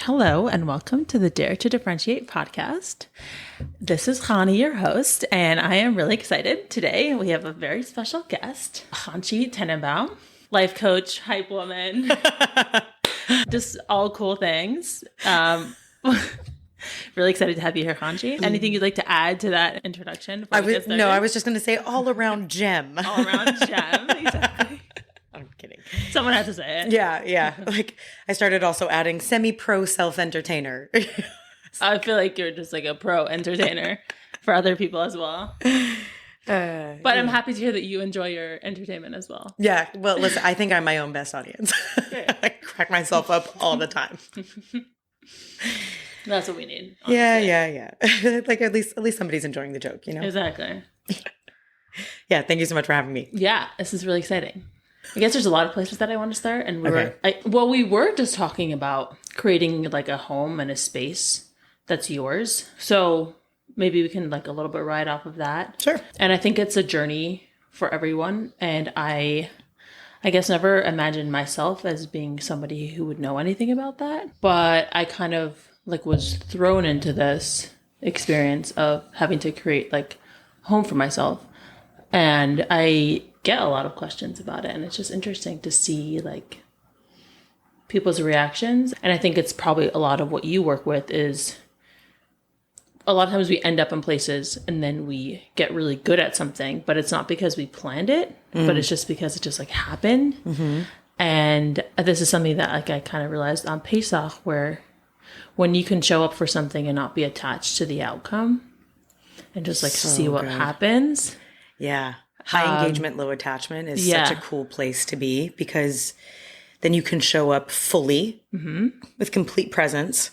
Hello and welcome to the Dare to Differentiate podcast. This is Hani, your host, and I am really excited. Today we have a very special guest, Chanchy Tenenbaum, life coach, hype woman, just all cool things. Really excited to have you here, Chanchy. Anything you'd like to add to that introduction? I was just going to say all around gem. All around gem, exactly. I'm kidding. Someone had to say it. Yeah. Like I started also adding semi-pro self-entertainer. I feel like you're just like a pro entertainer for other people as well. But I'm happy to hear that you enjoy your entertainment as well. Yeah. Well, listen, I think I'm my own best audience. I crack myself up all the time. That's what we need. Honestly. Yeah. Like at least somebody's enjoying the joke, you know? Exactly. Yeah. Thank you so much for having me. Yeah. This is really exciting. I guess there's a lot of places that I want to start. And Okay. we were just talking about creating like a home and a space that's yours. So maybe we can like a little bit ride off of that. Sure. And I think it's a journey for everyone. And I guess never imagined myself as being somebody who would know anything about that. But I kind of like was thrown into this experience of having to create like home for myself. And I get a lot of questions about it. And it's just interesting to see like people's reactions. And I think it's probably a lot of what you work with is a lot of times we end up in places and then we get really good at something, but it's not because we planned it, but it's just because it just like happened. Mm-hmm. And this is something that like I kind of realized on Pesach, where when you can show up for something and not be attached to the outcome and just like see what happens. Yeah. High engagement, low attachment is such a cool place to be because then you can show up fully with complete presence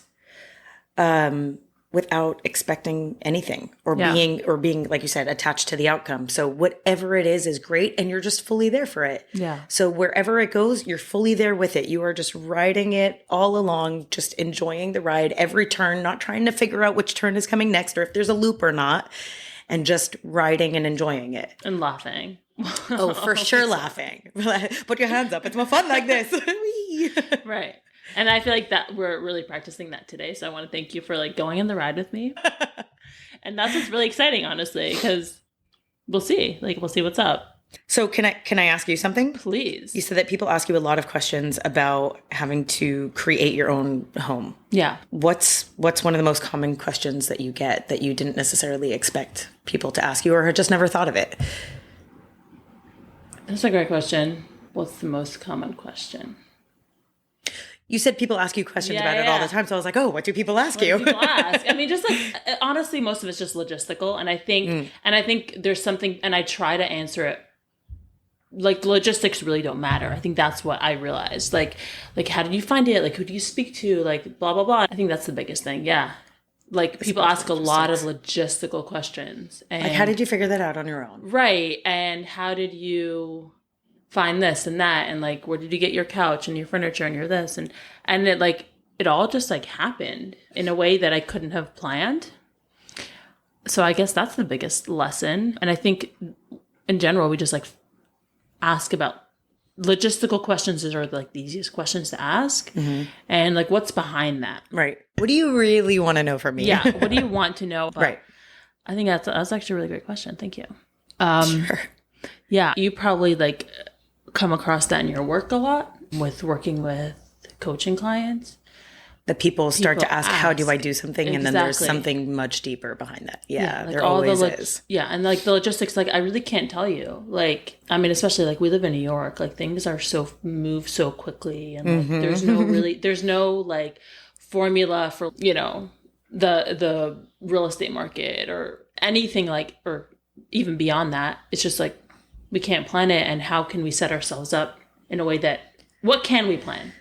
without expecting anything or being, like you said, attached to the outcome. So whatever it is great and you're just fully there for it. Yeah. So wherever it goes, you're fully there with it. You are just riding it all along, just enjoying the ride, every turn, not trying to figure out which turn is coming next or if there's a loop or not. And just riding and enjoying it. And laughing. Oh, for sure laughing. Put your hands up. It's more fun like this. Right. And I feel like that we're really practicing that today. So I want to thank you for like going on the ride with me. And that's what's really exciting, honestly, because we'll see. Like, we'll see what's up. So can I ask you something? Please. You said that people ask you a lot of questions about having to create your own home. Yeah. What's one of the most common questions that you get that you didn't necessarily expect people to ask you or had just never thought of it? That's a great question. What's the most common question? You said people ask you questions about it all the time. So I was like, oh, what do people ask you? People ask. I mean, just like, honestly, most of it's just logistical. And I think there's something, and I try to answer it. Like logistics really don't matter. I think that's what I realized. Like how did you find it? Like who do you speak to? Like blah, blah, blah. I think that's the biggest thing. Yeah. Like people ask a lot of logistical questions. And, like how did you figure that out on your own? Right. And how did you find this and that? And like, where did you get your couch and your furniture and your this? And it like, it all just like happened in a way that I couldn't have planned. So I guess that's the biggest lesson. And I think in general, we just like ask about logistical questions are like the easiest questions to ask. Mm-hmm. And like, what's behind that? Right. What do you really want to know from me? Yeah. What do you want to know? But right. I think that's actually a really great question. Thank you. Sure. Yeah. You probably like come across that in your work a lot with working with coaching clients. That people start to ask, how do I do something? And then there's something much deeper behind that. Yeah, like there always is. Yeah, and like the logistics, like I really can't tell you. Like, I mean, especially like we live in New York, like things are move so quickly. And like, there's no like formula for, you know, the real estate market or anything like, or even beyond that. It's just like, we can't plan it. And how can we set ourselves up in a way that, what can we plan?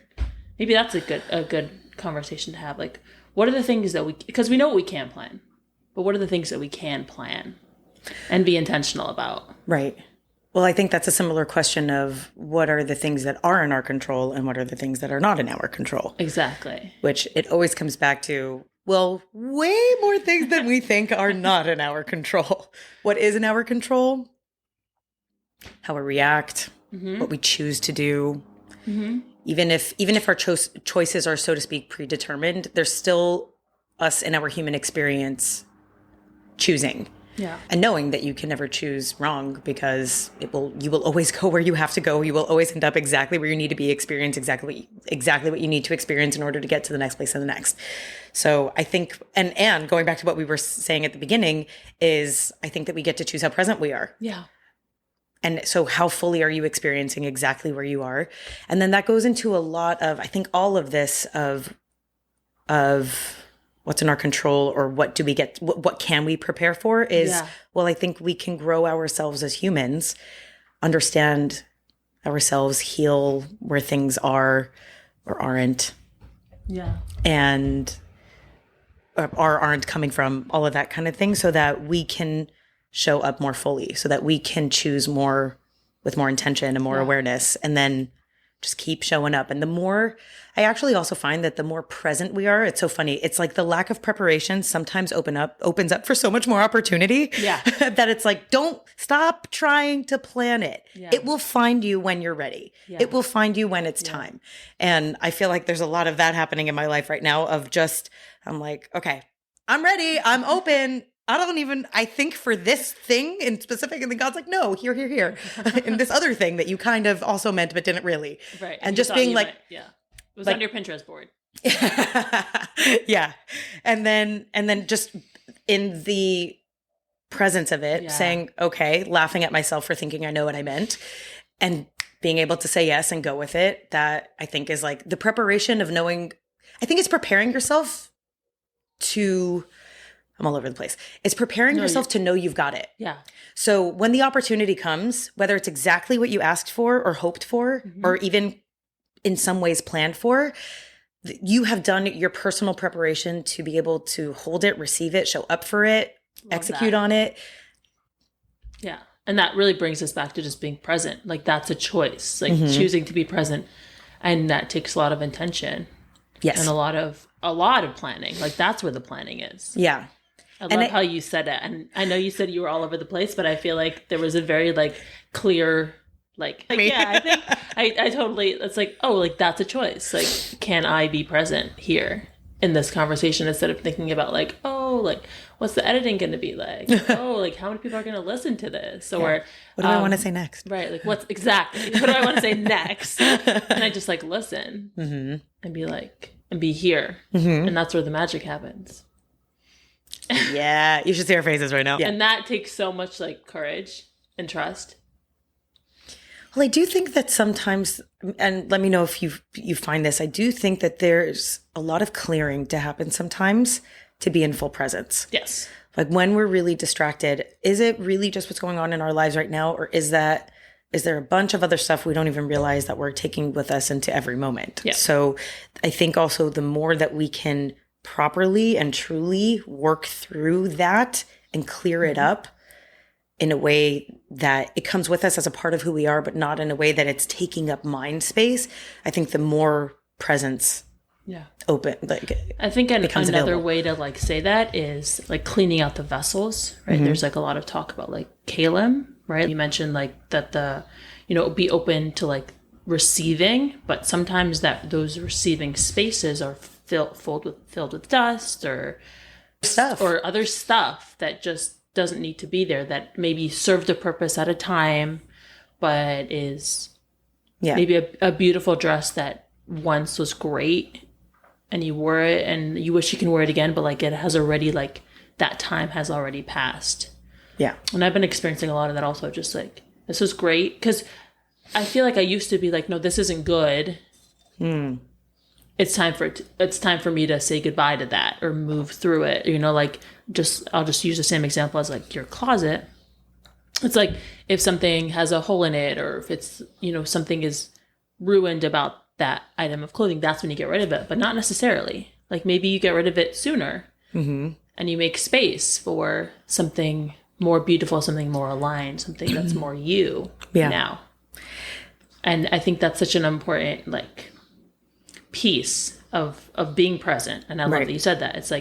Maybe that's a good conversation to have. Like, what are the things that because we know what we can't plan, but what are the things that we can plan and be intentional about? Right. Well, I think that's a similar question of what are the things that are in our control and what are the things that are not in our control. Exactly. Which it always comes back to, well, way more things than we think are not in our control. What is in our control? How we react, what we choose to do. even if our choices are, so to speak, predetermined, there's still us in our human experience choosing. Yeah. And knowing that you can never choose wrong, because you will always go where you have to go. You will always end up exactly where you need to be, experience exactly what you need to experience in order to get to the next place and the next. So I think, and going back to what we were saying at the beginning, is I think that we get to choose how present we are. Yeah. And so how fully are you experiencing exactly where you are? And then that goes into a lot of, I think, all of this of what's in our control, or what do we get, what can we prepare for is, well, I think we can grow ourselves as humans, understand ourselves, heal where things are or aren't. Yeah. And aren't coming from, all of that kind of thing, so that we can show up more fully, so that we can choose more with more intention and more awareness, and then just keep showing up. And the more, I actually also find that the more present we are, it's so funny. It's like the lack of preparation sometimes opens up for so much more opportunity. Yeah. That it's like, don't stop trying to plan it. Yeah. It will find you when you're ready. Yeah. It will find you when it's time. And I feel like there's a lot of that happening in my life right now, of just, I'm like, okay, I'm ready. I'm open. I think for this thing in specific, and then God's like, no, here. And this other thing that you kind of also meant, but didn't really. Right. And just being like, it was like, on your Pinterest board. Yeah. And then just in the presence of it, saying, okay, laughing at myself for thinking I know what I meant, and being able to say yes and go with it. That I think is like the preparation of knowing, I think it's preparing yourself to, I'm all over the place. It's preparing yourself to know you've got it. Yeah. So when the opportunity comes, whether it's exactly what you asked for or hoped for, or even in some ways planned for, you have done your personal preparation to be able to hold it, receive it, show up for it, execute on it. Yeah. And that really brings us back to just being present. Like, that's a choice, like choosing to be present. And that takes a lot of intention. Yes. And a lot of planning. Like, that's where the planning is. Yeah. I love how you said it. And I know you said you were all over the place, but I feel like there was a very clear, I think I totally, it's like, oh, that's a choice. Like, can I be present here in this conversation, instead of thinking about what's the editing going to be like? Oh, how many people are going to listen to this? Or what do I want to say next? Right. What do I want to say next? And I just listen and be and be here. And that's where the magic happens. Yeah, you should see our faces right now. Yeah. And that takes so much courage and trust. Well, I do think that sometimes, and let me know if you find this, I do think that there's a lot of clearing to happen sometimes to be in full presence. Yes. Like, when we're really distracted, is it really just what's going on in our lives right now? Or is there a bunch of other stuff we don't even realize that we're taking with us into every moment? Yeah. So I think also the more that we can properly and truly work through that and clear it up in a way that it comes with us as a part of who we are, but not in a way that it's taking up mind space, I think the more presence open, I think another available. way to say that is cleaning out the vessels, right? There's a lot of talk about kalim, right? You mentioned that be open to receiving, but sometimes those receiving spaces are filled with dust or stuff or other stuff that just doesn't need to be there, that maybe served a purpose at a time, but is maybe a beautiful dress that once was great and you wore it and you wish you can wear it again, but it has already that time has already passed. Yeah. And I've been experiencing a lot of that also, just this was great, because I feel I used to be no, this isn't good. It's time for me to say goodbye to that or move through it. I'll just use the same example as your closet. It's if something has a hole in it, or if it's, something is ruined about that item of clothing, that's when you get rid of it, but not necessarily. Maybe you get rid of it sooner and you make space for something more beautiful, something more aligned, something that's more you now. And I think that's such an important, piece of being present. And I love that you said that. It's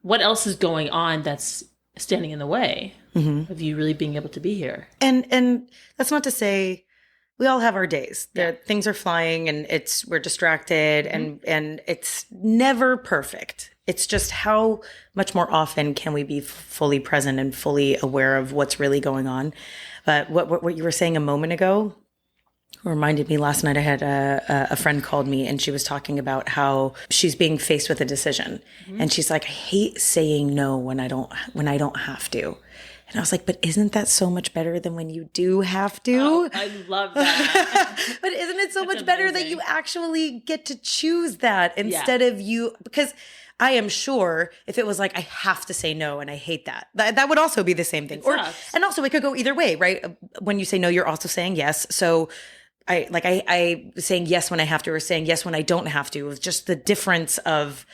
what else is going on that's standing in the way of you really being able to be here? And that's not to say we all have our days. Yeah. Things are flying and we're distracted and it's never perfect. It's just how much more often can we be fully present and fully aware of what's really going on. But what you were saying a moment ago reminded me. Last night I had a friend called me and she was talking about how she's being faced with a decision. And she's like, I hate saying no when I don't have to. And I was like, but isn't that so much better than when you do have to? Oh, I love that. But isn't it so That's much better that amazing. you actually get to choose that instead of you? Because I am sure if it was like, I have to say no and I hate that, that would also be the same thing. And also it could go either way, right? When you say no, you're also saying yes. So I saying yes when I have to or saying yes when I don't have to. It's just the difference of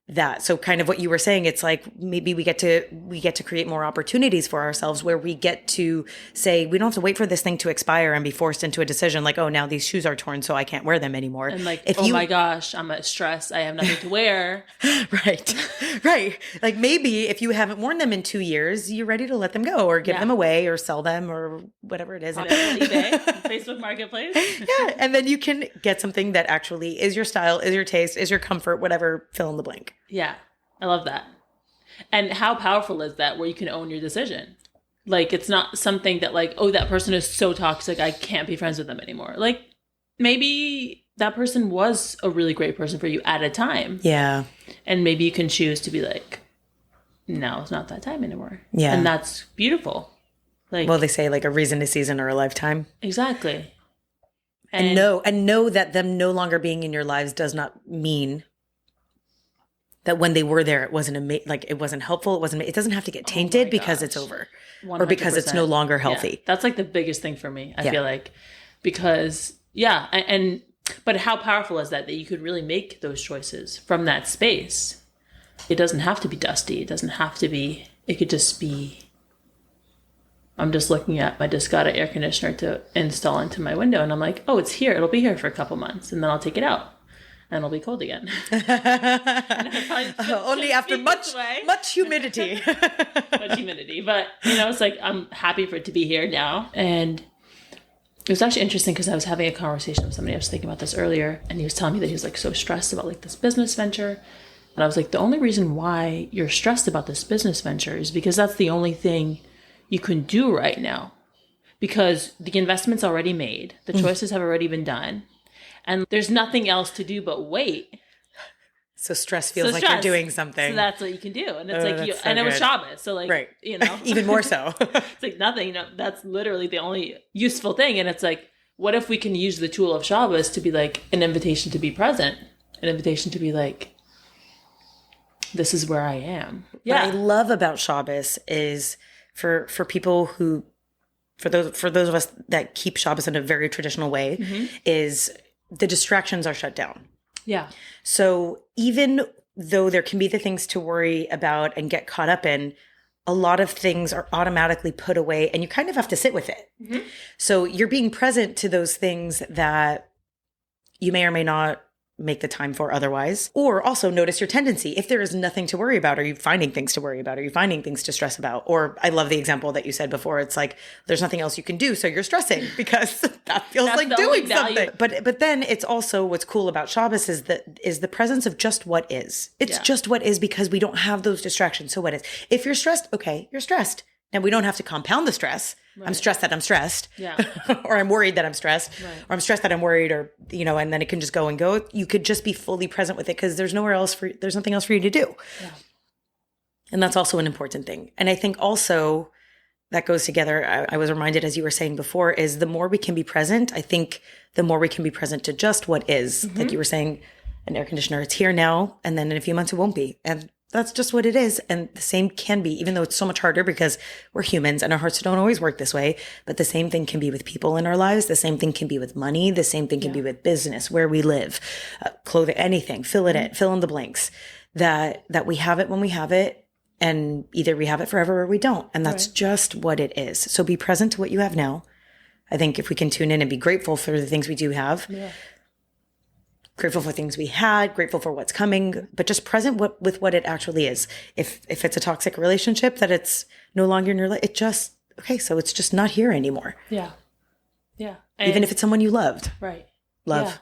that. So kind of what you were saying, it's like maybe we get to create more opportunities for ourselves where we get to say we don't have to wait for this thing to expire and be forced into a decision like, oh, now these shoes are torn, so I can't wear them anymore. And like, my gosh, I'm stressed. I have nothing to wear. Right. Like maybe if you haven't worn them in 2 years, you're ready to let them go or give them away or sell them or whatever it is. On eBay, Facebook Marketplace. Yeah. And then you can get something that actually is your style, is your taste, is your comfort, whatever, fill in the blank. Yeah, I love that. And how powerful is that where you can own your decision? Like, it's not something that like, oh, that person is so toxic, I can't be friends with them anymore. Like, maybe that person was a really great person for you at a time. Yeah. And maybe you can choose to be like, no, it's not that time anymore. Yeah. And that's beautiful. Like, Well, they say like a reason, a season, or a lifetime. Exactly. And know that them no longer being in your lives does not mean that when they were there, it wasn't it wasn't helpful. It doesn't have to get tainted because it's over 100%. or because it's no longer healthy. Yeah. That's like the biggest thing for me. I feel like, because but how powerful is that you could really make those choices from that space? It doesn't have to be dusty. It doesn't have to be, it could just be, I'm just looking at, I just got an air conditioner to install into my window and I'm like, oh, it's here. It'll be here for a couple months and then I'll take it out. And it'll be cold again. Only after much humidity. Much humidity. But, it's like I'm happy for it to be here now. And it was actually interesting because I was having a conversation with somebody. I was thinking about this earlier. And he was telling me that he was like so stressed about like this business venture. And I was like, the only reason why you're stressed about this business venture is because that's the only thing you can do right now. Because the investment's already made. The choices have already been done. And there's nothing else to do but wait. So stress feels like you're doing something. So that's what you can do. And it's it was Shabbos. So like, right. Even more so. It's like nothing, that's literally the only useful thing. And it's like, what if we can use the tool of Shabbos to be like an invitation to be present, an invitation to be like, this is where I am. Yeah. What I love about Shabbos is for people who, for those of us that keep Shabbos in a very traditional way, is the distractions are shut down. Yeah. So even though there can be the things to worry about and get caught up in, a lot of things are automatically put away and you kind of have to sit with it. So you're being present to those things that you may or may not make the time for otherwise. Or also notice your tendency. If there is nothing to worry about, are you finding things to worry about? Are you finding things to stress about? Or I love the example that you said before. It's like, there's nothing else you can do. So you're stressing because that feels like doing something. But then it's also what's cool about Shabbos is the presence of just what is. It's just what is because we don't have those distractions. So what is? If you're stressed, okay, you're stressed. Now we don't have to compound the stress. Right. I'm stressed that I'm stressed. Yeah. Or I'm worried that I'm stressed. Right. Or I'm stressed that I'm worried or, and then it can just go and go. You could just be fully present with it because there's nothing else for you to do. Yeah. And that's also an important thing. And I think also that goes together. I was reminded, as you were saying before, is the more we can be present, I think the more we can be present to just what is. Like you were saying, an air conditioner, it's here now. And then in a few months it won't be. And that's just what it is. And the same can be, even though it's so much harder because we're humans and our hearts don't always work this way. But the same thing can be with people in our lives. The same thing can be with money. The same thing can be with business, where we live, clothing, anything, fill in the blanks, that we have it when we have it. And either we have it forever or we don't. And that's just what it is. So be present to what you have now. I think if we can tune in and be grateful for the things we do have, grateful for things we had, grateful for what's coming, but just present with what it actually is. If it's a toxic relationship that it's no longer in your life, so it's just not here anymore. Yeah. Yeah. Even if it's someone you loved. Right. Love. Yeah.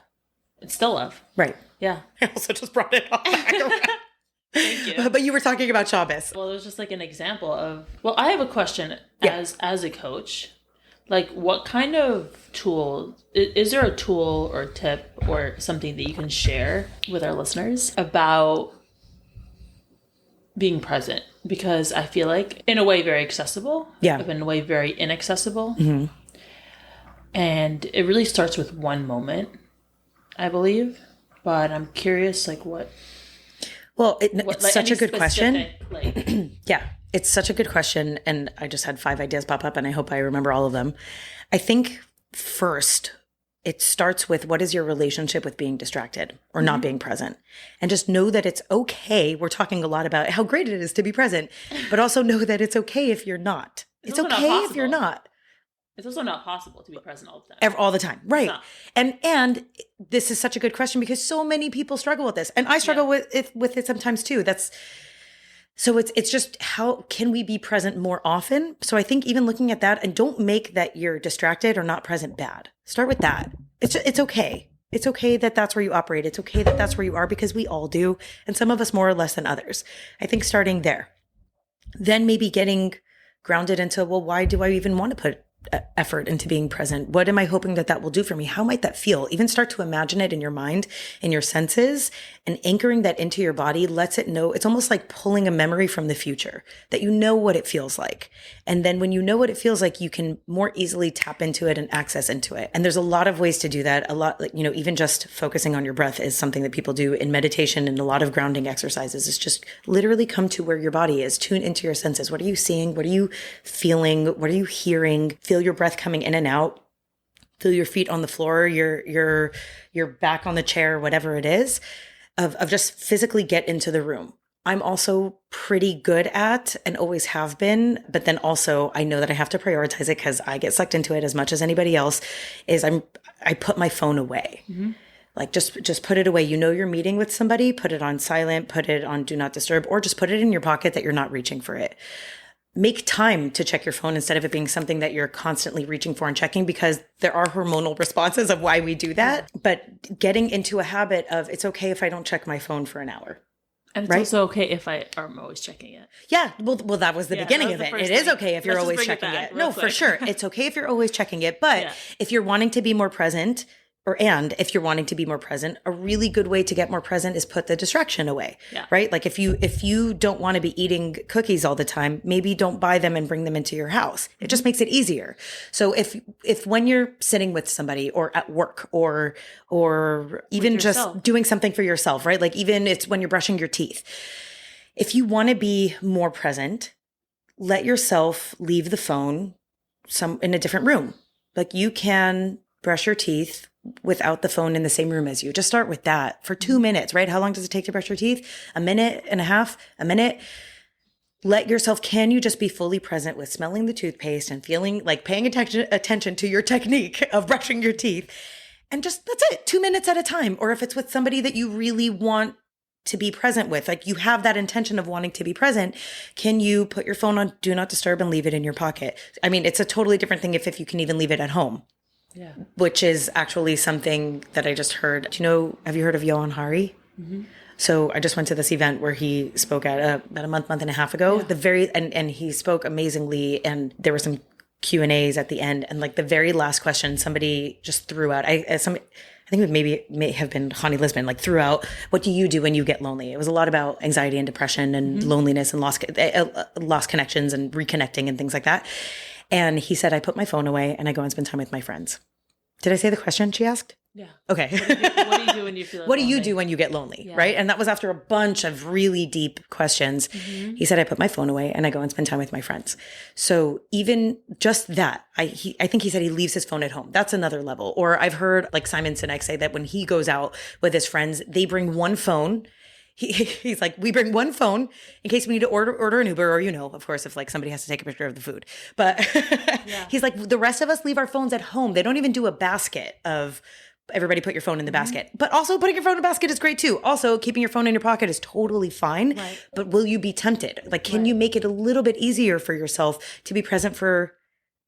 It's still love. Right. Yeah. I also just brought it all back around. Thank you. But you were talking about Shabbos. Well, it was just like an example of, well, I have a question Yeah. as a coach. Like, what kind of tool, is there a tool or tip or something that you can share with our listeners about being present? Because I feel like, in a way, very accessible. Yeah. In a way, very inaccessible. Mm-hmm. And it really starts with one moment, I believe. But I'm curious, like, what... Well, it's like, such a any good question. like, Yeah, it's such a good question. And I just had 5 ideas pop up and I hope I remember all of them. I think first, it starts with what is your relationship with being distracted or not being present? And just know that it's okay. We're talking a lot about how great it is to be present, but also know that it's okay if you're not. It's also not okay if you're possible. not. It's also not possible to be present all the time. All the time. Right. And this is such a good question because so many people struggle with this. And I struggle with it sometimes too. So it's just how can we be present more often? So I think even looking at that, and don't make that you're distracted or not present bad. Start with that. It's okay. It's okay that that's where you operate. It's okay that that's where you are because we all do. And some of us more or less than others. I think starting there, then maybe getting grounded into, well, why do I even want to put effort into being present? What am I hoping that will do for me? How might that feel? Even start to imagine it in your mind, in your senses, and anchoring that into your body lets it know. It's almost like pulling a memory from the future that you know what it feels like. And then when you know what it feels like, you can more easily tap into it and access into it. And there's a lot of ways to do that. A lot, like, even just focusing on your breath is something that people do in meditation, and a lot of grounding exercises is just literally come to where your body is, tune into your senses. What are you seeing? What are you feeling? What are you hearing? Feel your breath coming in and out. Feel your feet on the floor, your back on the chair, whatever it is, of just physically get into the room. I'm also pretty good at, and always have been, but then also I know that I have to prioritize it because I get sucked into it as much as anybody else, is I put my phone away. Mm-hmm. Like just put it away. You're meeting with somebody, put it on silent, put it on do not disturb, or just put it in your pocket that you're not reaching for it. Make time to check your phone instead of it being something that you're constantly reaching for and checking, because there are hormonal responses of why we do that. But getting into a habit of it's okay if I don't check my phone for an hour. And it's also okay if I'm always checking it. Yeah. Well, that was the beginning of it. It is okay if you're always checking it. No, for sure. It's okay if you're always checking it. But if you're wanting to be more present, if you're wanting to be more present, a really good way to get more present is put the distraction away, right? Like if you don't want to be eating cookies all the time, maybe don't buy them and bring them into your house. It just makes it easier. So if when you're sitting with somebody or at work or even just doing something for yourself, right? Like even it's when you're brushing your teeth. If you want to be more present, let yourself leave the phone in a different room. Like you can brush your teeth without the phone in the same room as you. Just start with that for 2 minutes, right? How long does it take to brush your teeth? A minute and a half, a minute. Let yourself, can you just be fully present with smelling the toothpaste and feeling like paying attention to your technique of brushing your teeth? And just, that's it, 2 minutes at a time. Or if it's with somebody that you really want to be present with, like you have that intention of wanting to be present, can you put your phone on do not disturb and leave it in your pocket? I mean, it's a totally different thing if you can even leave it at home. Yeah. Which is actually something that I just heard. Have you heard of Johan Hari? Mm-hmm. So I just went to this event where he spoke at about a month and a half ago. Yeah. And he spoke amazingly, and there were some Q&As at the end. And like the very last question, somebody just threw out. I think it may have been Connie Lisbon, like threw out, what do you do when you get lonely? It was a lot about anxiety and depression and loneliness and lost connections and reconnecting and things like that. And he said, I put my phone away and I go and spend time with my friends. Did I say the question she asked? Yeah. Okay. What do you do when you feel lonely? What do you do when you get lonely? Yeah. Right? And that was after a bunch of really deep questions. Mm-hmm. He said, I put my phone away and I go and spend time with my friends. So even just that, I think he said he leaves his phone at home. That's another level. Or I've heard like Simon Sinek say that when he goes out with his friends, they bring one phone. He's like, we bring one phone in case we need to order an Uber, or, of course, if like somebody has to take a picture of the food. But he's like, the rest of us leave our phones at home. They don't even do a basket of everybody put your phone in the basket. But also putting your phone in a basket is great too. Also, keeping your phone in your pocket is totally fine. Right. But will you be tempted? Like, can you make it a little bit easier for yourself to be present for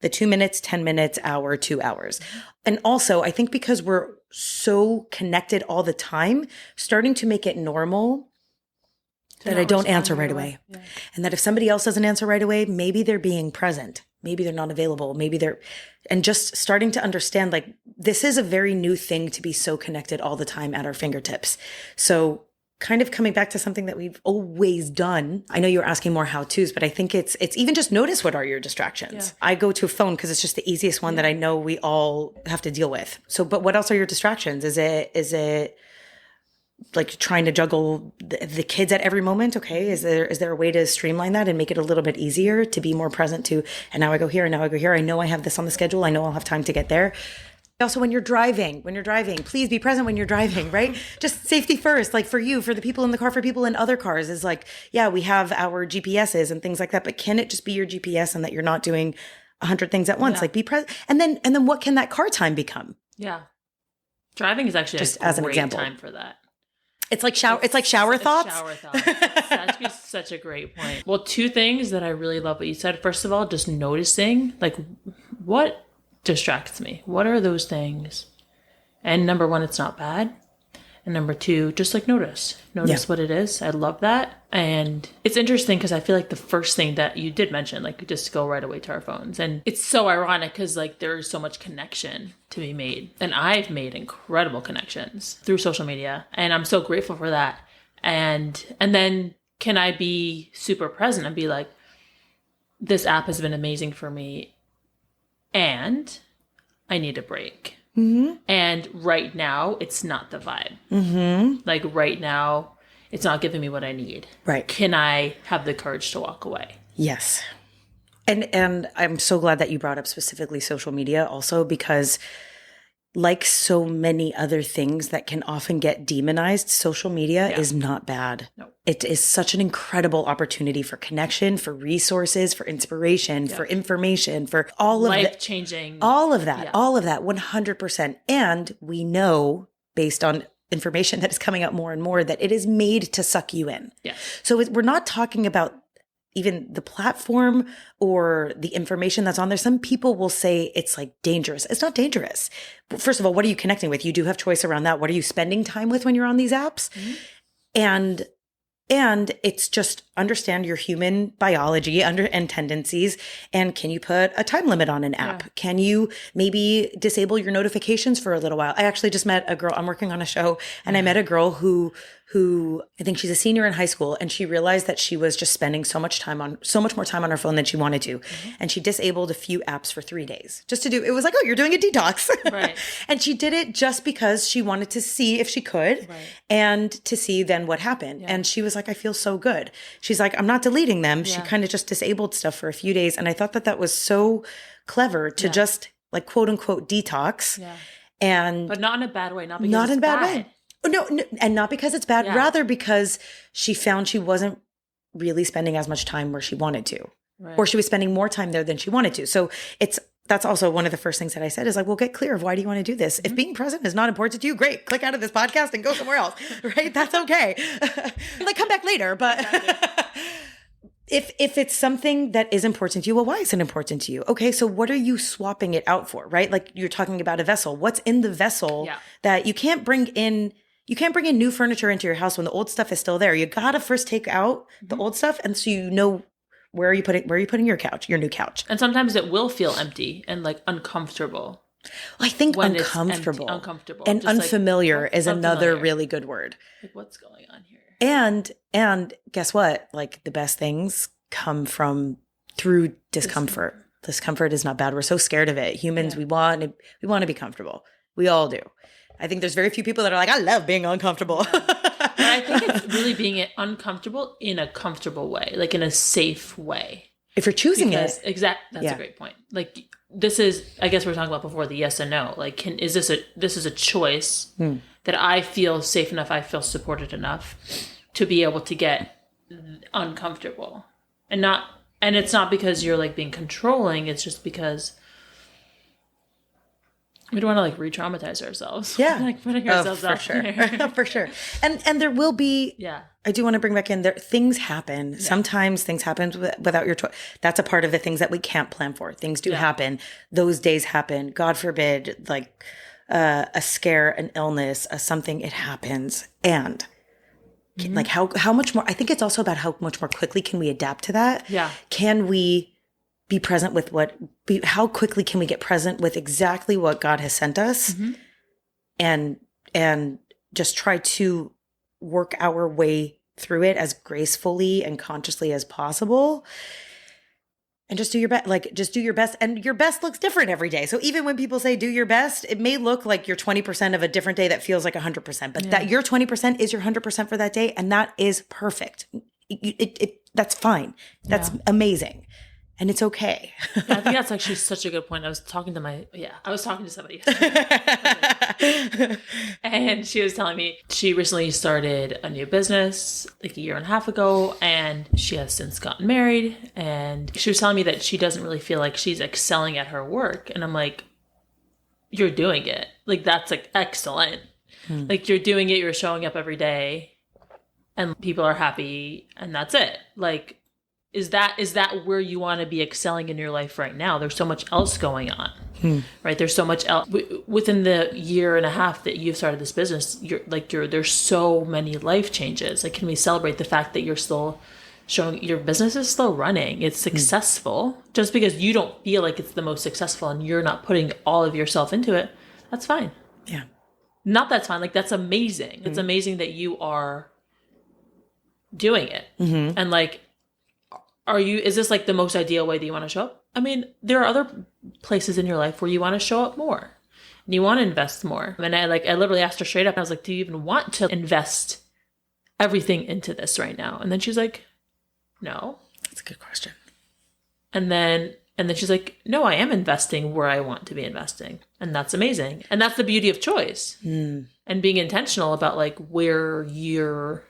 the 2 minutes, 10 minutes, hour, 2 hours. And also, I think because we're so connected all the time, starting to make it normal that I don't answer right away. Yeah. And that if somebody else doesn't answer right away, maybe they're being present. Maybe they're not available. Maybe they're, and just starting to understand, like, this is a very new thing to be so connected all the time at our fingertips. So kind of coming back to something that we've always done. I know you were asking more how-tos, but I think it's even just notice what are your distractions. Yeah. I go to a phone because it's just the easiest one that I know we all have to deal with. So, but what else are your distractions? Is it like trying to juggle the kids at every moment? Okay. Is there a way to streamline that and make it a little bit easier to be more present to, and now I go here and now I go here. I know I have this on the schedule. I know I'll have time to get there. Also, when you're driving, please be present when you're driving, right? Just safety first, like for you, for the people in the car, for people in other cars is like, yeah, we have our GPSs and things like that, but can it just be your GPS and that you're not doing 100 things at once? Like be present. And then what can that car time become? Yeah. Driving is actually just as an example time for that. It's like shower thoughts. Shower thoughts. That's such a great point. Well, two things that I really love what you said. First of all, just noticing like what distracts me. What are those things? And number one, it's not bad. And number two, just like notice what it is. I love that. And it's interesting because I feel like the first thing that you did mention, like just go right away to our phones. And it's so ironic because like there's so much connection to be made. And I've made incredible connections through social media. And I'm so grateful for that. And then can I be super present and be like, this app has been amazing for me and I need a break. Mm-hmm. And right now, it's not the vibe. Mm-hmm. Like right now, it's not giving me what I need. Right. Can I have the courage to walk away? Yes. And I'm so glad that you brought up specifically social media also because like so many other things that can often get demonized, social media is not bad. No. It is such an incredible opportunity for connection, for resources, for inspiration, for information, for all of that. Life-changing. All of that, 100%. And we know, based on information that is coming out more and more, that it is made to suck you in. Yeah. So we're not talking about even the platform or the information that's on there. Some people will say it's like dangerous. It's not dangerous. First of all, what are you connecting with? You do have choice around that. What are you spending time with when you're on these apps? Mm-hmm. And it's just understand your human biology and tendencies. And can you put a time limit on an app? Yeah. Can you maybe disable your notifications for a little while? I actually just met a girl. I'm working on a show and I met a girl who I think she's a senior in high school, and she realized that she was just spending so much more time on her phone than she wanted to. Mm-hmm. And she disabled a few apps for 3 days just to do, it was like, oh, you're doing a detox. Right. And she did it just because she wanted to see if she could and to see then what happened. Yeah. And she was like, I feel so good. She's like, I'm not deleting them. Yeah. She kind of just disabled stuff for a few days. And I thought that was so clever to just like quote unquote detox. Yeah. But not in a bad way, not because it's bad. Way. No, and not because it's bad, rather because she found she wasn't really spending as much time where she wanted to, or she was spending more time there than she wanted to. So that's also one of the first things that I said is like, well, get clear of why do you want to do this? Mm-hmm. If being present is not important to you, great. Click out of this podcast and go somewhere else, right? That's okay. Like come back later, but if it's something that is important to you, well, why is it important to you? Okay, so what are you swapping it out for, right? Like you're talking about a vessel. What's in the vessel that you can't bring in? You can't bring in new furniture into your house when the old stuff is still there. You gotta first take out the old stuff, and so you know where are you putting your couch, your new couch. And sometimes it will feel empty and like uncomfortable. Well, I think uncomfortable and just unfamiliar like, is another really good word. Like what's going on here? And guess what? Like the best things come through discomfort. Discomfort is not bad. We're so scared of it. Humans, we want to be comfortable. We all do. I think there's very few people that are like, I love being uncomfortable. And I think it's really being uncomfortable in a comfortable way, like in a safe way. If you're choosing it. That's a great point. Like this is, I guess we were talking about before, the yes and no. Like, this is a choice that I feel safe enough, I feel supported enough to be able to get uncomfortable. And it's not because you're like being controlling. It's just because We don't want to like re-traumatize ourselves. Yeah. Like putting ourselves for out sure. there. For sure. And there will be, Yeah. I do want to bring back in there. Things happen. Sometimes things happen without your choice. That's a part of the things that we can't plan for. Things do happen. Those days happen. God forbid, like a scare, an illness, something, it happens. And like how much more, I think it's also about how much more quickly can we adapt to that? Yeah. Can we be present with how quickly can we get present with exactly what God has sent us and just try to work our way through it as gracefully and consciously as possible. And just do your best, just do your best. And your best looks different every day. So even when people say do your best, it may look like you're 20% of a different day that feels like 100%, but that your 20% is your 100% for that day. And that is perfect. That's fine. That's amazing. And it's okay. Yeah, I think that's actually such a good point. I was talking to somebody and she was telling me she recently started a new business like a year and a half ago, and she has since gotten married, and she was telling me that she doesn't really feel like she's excelling at her work. And I'm like, you're doing it. Like, that's like excellent. Like, you're doing it, you're showing up every day and people are happy, and that's it. Like, Is that where you want to be excelling in your life right now? There's so much else going on, right? There's so much else within the year and a half that you've started this business. There's so many life changes. Like, can we celebrate the fact that you're still showing your business is still running? It's successful. Just because you don't feel like it's the most successful and you're not putting all of yourself into it, that's fine. Yeah. Not that's fine. Like, that's amazing. It's amazing that you are doing it. And like, is this like the most ideal way that you want to show up? I mean, there are other places in your life where you want to show up more and you want to invest more. And I literally asked her straight up. I was like, do you even want to invest everything into this right now? And then she's like, no. That's a good question. And then she's like, no, I am investing where I want to be investing. And that's amazing. And that's the beauty of choice and being intentional about like where your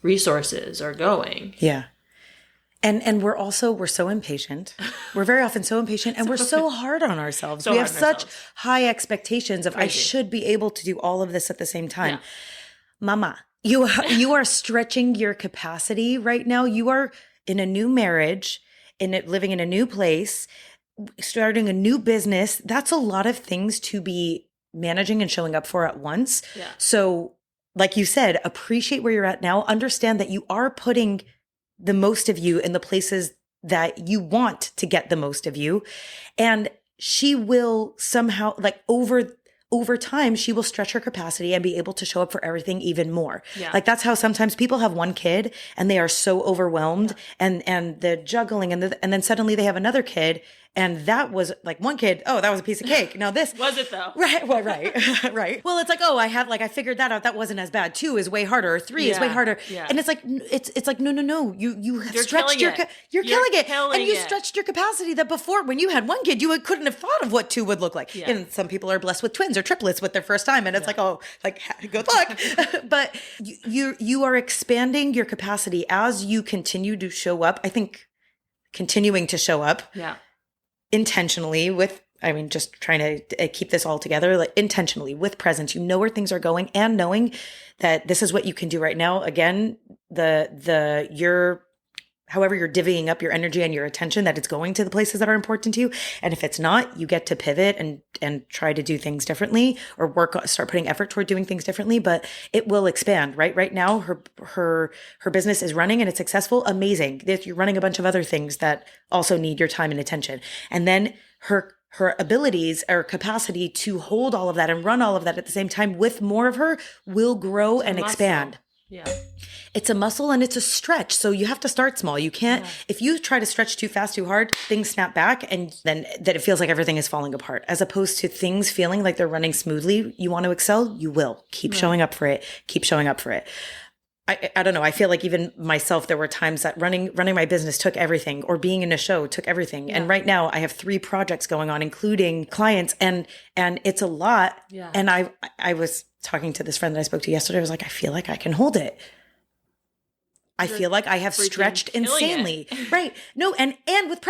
resources are going. Yeah. And we're so impatient. We're very often so impatient, and we're so hard on ourselves. We have such high expectations of I should be able to do all of this at the same time. Yeah. Mama, you are stretching your capacity right now. You are in a new marriage, living in a new place, starting a new business. That's a lot of things to be managing and showing up for at once. Yeah. So, like you said, appreciate where you're at now. Understand that you are putting the most of you in the places that you want to get the most of you. And she will somehow, like over time, she will stretch her capacity and be able to show up for everything even more. Yeah. Like, that's how sometimes people have one kid and they are so overwhelmed and the juggling and then suddenly they have another kid. And that was like one kid. Oh, that was a piece of cake. Now this was it though? Right. Well, right. Right. Well, it's like, oh, I figured that out. That wasn't as bad. 2 is way harder. Or 3 is way harder. Yeah. And it's like, no. You have stretched you're killing it. And you stretched your capacity that before, when you had one kid, you couldn't have thought of what 2 would look like. Yeah. And some people are blessed with twins or triplets with their first time. And it's like, oh, like, good luck. But you are expanding your capacity as you continue to show up. I think continuing to show up. Yeah. Intentionally just trying to keep this all together, like intentionally with presence, where things are going and knowing that this is what you can do right now. Again, however you're divvying up your energy and your attention, that it's going to the places that are important to you. And if it's not, you get to pivot and try to do things differently or start putting effort toward doing things differently, but it will expand. Right now, her business is running and it's successful. Amazing. You're running a bunch of other things that also need your time and attention. And then her abilities or capacity to hold all of that and run all of that at the same time with more of her will grow and expand. Yeah. It's a muscle and it's a stretch. So you have to start small. You can't, if you try to stretch too fast, too hard, things snap back and then that it feels like everything is falling apart. As opposed to things feeling like they're running smoothly. You want to excel, you will. Keep showing up for it. Keep showing up for it. I don't know. I feel like even myself, there were times that running my business took everything, or being in a show took everything. Yeah. And right now I have 3 projects going on, including clients, and it's a lot. Yeah. And I was talking to this friend that I spoke to yesterday. I was like, I feel like I can hold it. I feel like I have stretched insanely. Right. No, and with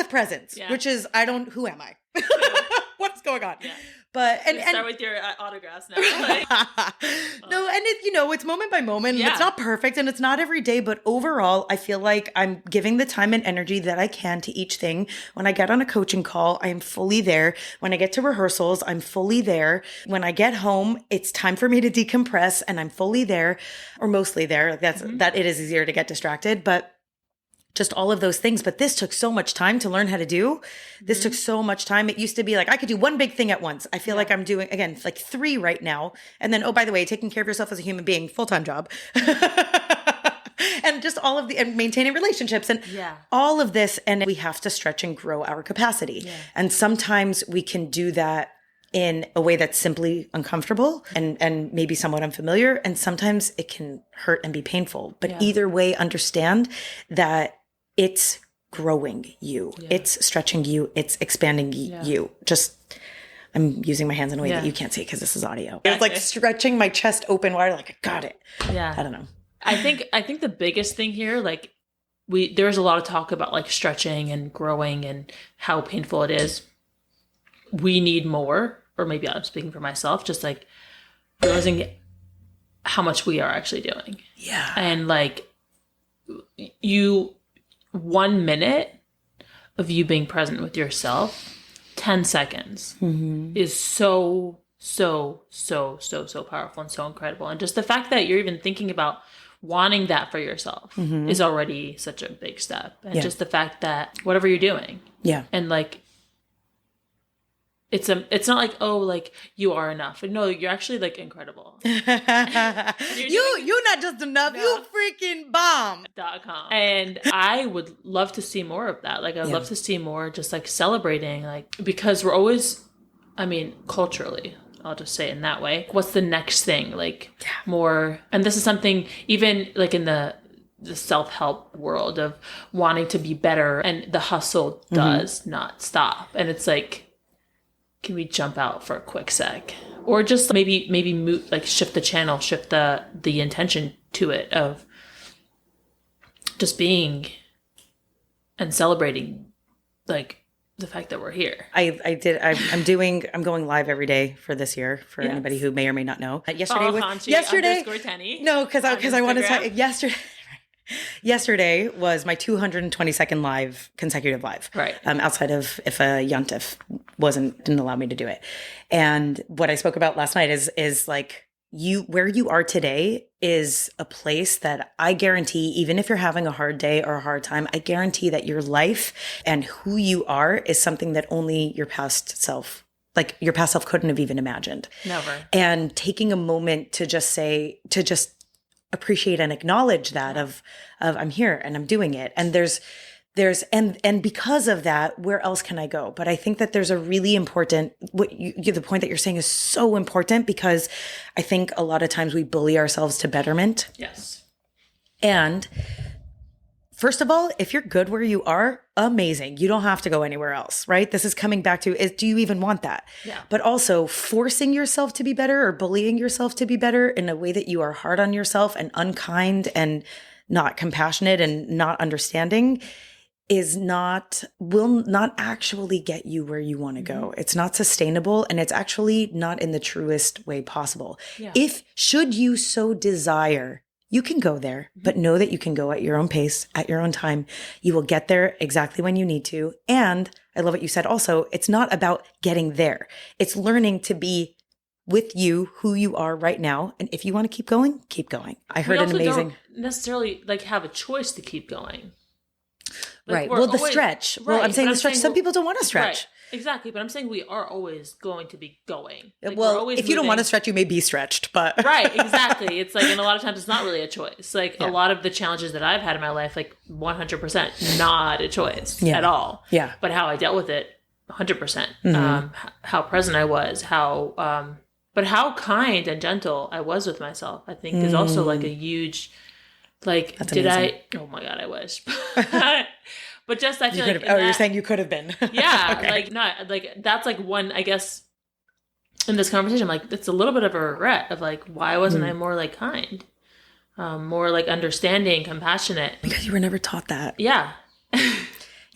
presence, which is, who am I? What's going on? Yeah. But and start with your autographs now. Like, no, and it's moment by moment. Yeah. It's not perfect and it's not every day, but overall, I feel like I'm giving the time and energy that I can to each thing. When I get on a coaching call, I am fully there. When I get to rehearsals, I'm fully there. When I get home, it's time for me to decompress and I'm fully there or mostly there. That it is easier to get distracted, but just all of those things. But this took so much time to learn how to do. This took so much time. It used to be like, I could do one big thing at once. I feel like I'm doing, again, like 3 right now. And then, oh, by the way, taking care of yourself as a human being, full-time job. And just all of and maintaining relationships and all of this. And we have to stretch and grow our capacity. Yeah. And sometimes we can do that in a way that's simply uncomfortable and maybe somewhat unfamiliar. And sometimes it can hurt and be painful. But either way, understand that it's growing you. Yeah. It's stretching you. It's expanding you. I'm using my hands in a way that you can't see because this is audio. It's like stretching my chest open wide, like I got it. Yeah. I don't know. I think the biggest thing here, like there's a lot of talk about like stretching and growing and how painful it is. We need more, or maybe I'm speaking for myself, just like realizing how much we are actually doing. Yeah. And like 1 minute of you being present with yourself, 10 seconds is so powerful and so incredible. And just the fact that you're even thinking about wanting that for yourself is already such a big step. And just the fact that whatever you're doing. Yeah. And like, it's not like, oh, like you are enough. No, you're actually like incredible. You're not just enough. No. You freaking bomb. .com. And I would love to see more of that. Like I'd love to see more just like celebrating, like, because we're always, I mean, culturally, I'll just say it in that way. What's the next thing? Like more, and this is something even like in the self-help world of wanting to be better, and the hustle does not stop. And it's like, can we jump out for a quick sec, or just maybe move, like shift the channel, shift the intention to it of just being and celebrating, like the fact that we're here. I'm going live every day for this year for anybody who may or may not know. Yesterday was Chanchy. No, because I want to say yesterday. Yesterday was my 222nd consecutive live. Right. Outside of if a Yontif didn't allow me to do it. And what I spoke about last night is like where you are today is a place that I guarantee, even if you're having a hard day or a hard time, I guarantee that your life and who you are is something that only your past self couldn't have even imagined. Never. And taking a moment to just appreciate and acknowledge that of I'm here and I'm doing it. And and because of that, where else can I go? But I think that there's a really important, the point that you're saying is so important, because I think a lot of times we bully ourselves to betterment. Yes. And first of all, if you're good where you are, amazing. You don't have to go anywhere else, right? This is coming back to, do you even want that? Yeah. But also forcing yourself to be better or bullying yourself to be better in a way that you are hard on yourself and unkind and not compassionate and not understanding will not actually get you where you want to go. It's not sustainable, and it's actually not in the truest way possible. Yeah. Should you so desire, you can go there, but know that you can go at your own pace, at your own time. You will get there exactly when you need to. And I love what you said also, it's not about getting there. It's learning to be with you, who you are right now. And if you want to keep going, keep going. I heard an amazing... don't necessarily like have a choice to keep going. Like, right. Well, the stretch. Right. Well, I'm saying the stretch. Some people don't want to stretch. Right. Exactly. But I'm saying we are always going to be going. Like, well, if you don't want to stretch, you may be stretched, but. Right. Exactly. It's like, and a lot of times it's not really a choice. Like a lot of the challenges that I've had in my life, like 100% not a choice at all. Yeah. But how I dealt with it, 100%. How present I was, but how kind and gentle I was with myself, I think is also like a huge, like, that's amazing. Oh my God, I wish. But just, I feel like. You're saying you could have been. Yeah. Okay. Like, not, like, that's like one, I guess, in this conversation, I'm like, it's a little bit of a regret of like, why wasn't I more like kind? More like understanding, compassionate. Because you were never taught that. Yeah.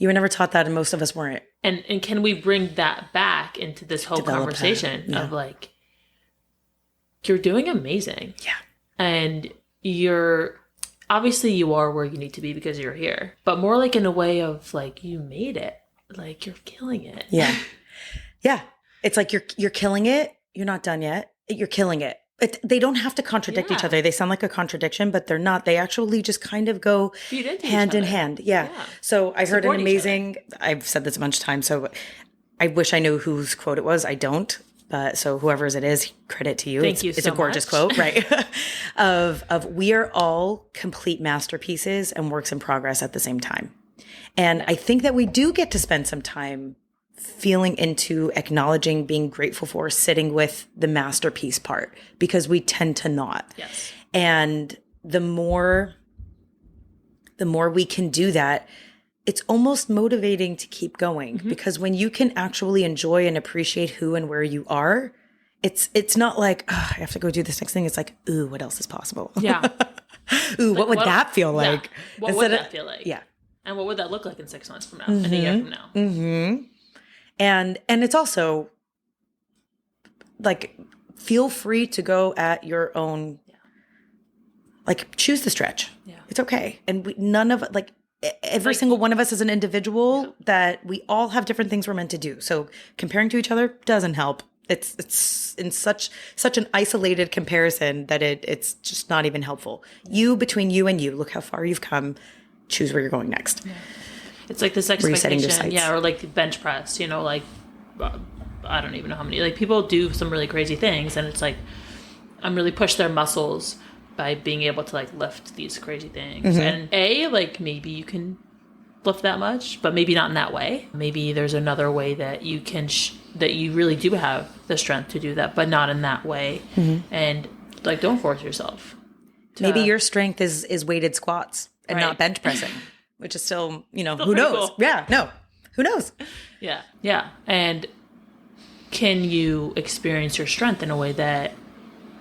You were never taught that, and most of us weren't. And can we bring that back into this whole Develop that. conversation of like, you're doing amazing. Yeah. And you're obviously you are where you need to be because you're here, but more like in a way of like, you made it, like you're killing it. Yeah. Yeah. It's like you're killing it. You're not done yet. You're killing it. They don't have to contradict each other. They sound like a contradiction, but they're not. They actually just kind of go hand in hand. Yeah. So I heard an amazing, I've said this a bunch of times, so I wish I knew whose quote it was. I don't. But so whoever's it is, credit to you. Thank you It's so a gorgeous much. quote, right? of we are all complete masterpieces and works in progress at the same time. And I think that we do get to spend some time feeling into acknowledging, being grateful for, sitting with the masterpiece part, because we tend to not. Yes. And the more we can do that, it's almost motivating to keep going, because when you can actually enjoy and appreciate who and where you are, it's not like, oh, I have to go do this next thing. It's like, ooh, what else is possible? Yeah. Ooh, what would that feel like? Yeah. What would that feel like? Yeah. And what would that look like in 6 months from now, in a year from now? Mm-hmm. And it's also like, feel free to go at your own, like, choose the stretch. Yeah. It's okay. And none of, like, every single one of us is an individual that we all have different things we're meant to do. So comparing to each other doesn't help. It's in such an isolated comparison that it's just not even helpful. Between you and you, look how far you've come. Choose where you're going next. Yeah. It's like this expectation, or like bench press, like, I don't even know how many, like, people do some really crazy things, and it's like, I'm really push their muscles by being able to like lift these crazy things. And like, maybe you can lift that much, but maybe not in that way. Maybe there's another way that you can, that you really do have the strength to do that, but not in that way. And like, don't force yourself. Maybe your strength is weighted squats and not bench pressing. Which is still, who knows? Cool. Yeah, no, who knows? Yeah, yeah. And can you experience your strength in a way that